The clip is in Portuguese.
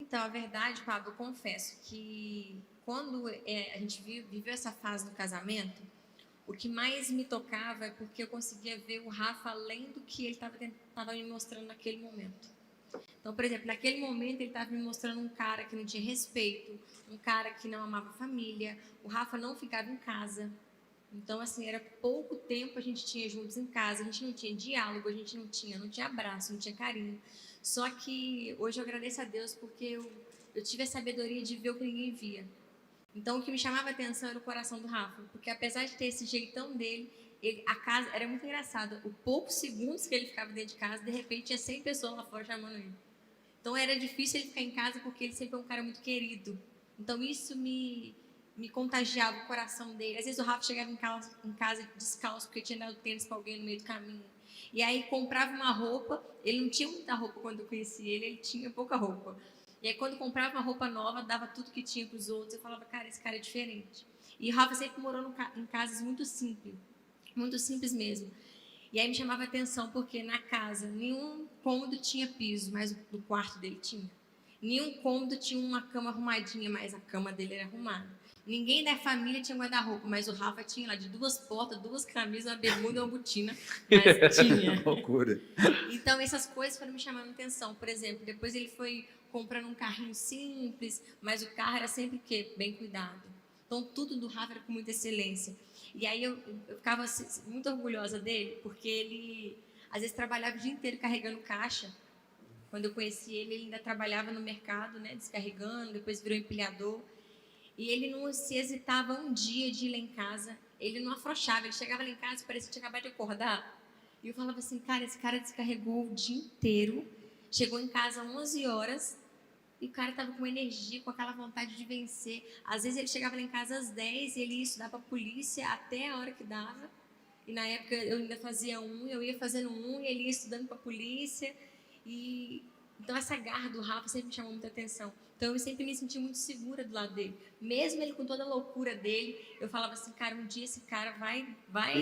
Então, a verdade, Pablo, eu confesso que quando a gente viveu essa fase do casamento, o que mais me tocava é porque eu conseguia ver o Rafa além do que ele estava me mostrando naquele momento. Então, por exemplo, naquele momento ele estava me mostrando um cara que não tinha respeito, um cara que não amava a família. O Rafa não ficava em casa. Então, assim, era pouco tempo a gente tinha juntos em casa, a gente não tinha diálogo, a gente não tinha abraço, não tinha carinho. Só que hoje eu agradeço a Deus porque eu tive a sabedoria de ver o que ninguém via. Então, o que me chamava a atenção era o coração do Rafa, porque apesar de ter esse jeitão dele, a casa era muito engraçada. O poucos segundos que ele ficava dentro de casa, de repente tinha 100 pessoas lá fora chamando ele. Então, era difícil ele ficar em casa porque ele sempre é um cara muito querido. Então, isso me contagiava o coração dele. Às vezes o Rafa chegava em casa descalço porque tinha dado tênis para alguém no meio do caminho. E aí comprava uma roupa, ele não tinha muita roupa quando eu conheci ele tinha pouca roupa. E aí quando comprava uma roupa nova, dava tudo que tinha para os outros. Eu falava, cara, esse cara é diferente. E o Rafa sempre morou em casas muito simples mesmo. E aí me chamava a atenção porque na casa nenhum cômodo tinha piso, mas no quarto dele tinha. Nenhum cômodo tinha uma cama arrumadinha, mas a cama dele era arrumada. Ninguém da família tinha guarda-roupa, mas o Rafa tinha lá de 2 portas, 2 camisas, uma bermuda e uma botina, mas tinha. Loucura. Então essas coisas foram me chamando a atenção. Por exemplo, depois ele foi comprando um carrinho simples, mas o carro era sempre o quê? Bem cuidado. Então tudo do Rafa era com muita excelência. E aí eu ficava muito orgulhosa dele, porque ele às vezes trabalhava o dia inteiro carregando caixa. Quando eu conheci ele, ele ainda trabalhava no mercado, né, descarregando, depois virou empilhador. E ele não se hesitava um dia de ir lá em casa, ele não afrouxava, ele chegava lá em casa e parecia que tinha acabado de acordar. E eu falava assim, cara, esse cara descarregou o dia inteiro, chegou em casa às 11 horas, e o cara estava com energia, com aquela vontade de vencer. Às vezes ele chegava lá em casa às 10 e ele ia estudar para a polícia até a hora que dava. E na época eu ainda fazia eu ia fazendo e ele ia estudando para a polícia. E então essa garra do Rafa sempre me chamou muita atenção. Então eu sempre me senti muito segura do lado dele. Mesmo ele com toda a loucura dele, eu falava assim, cara, um dia esse cara vai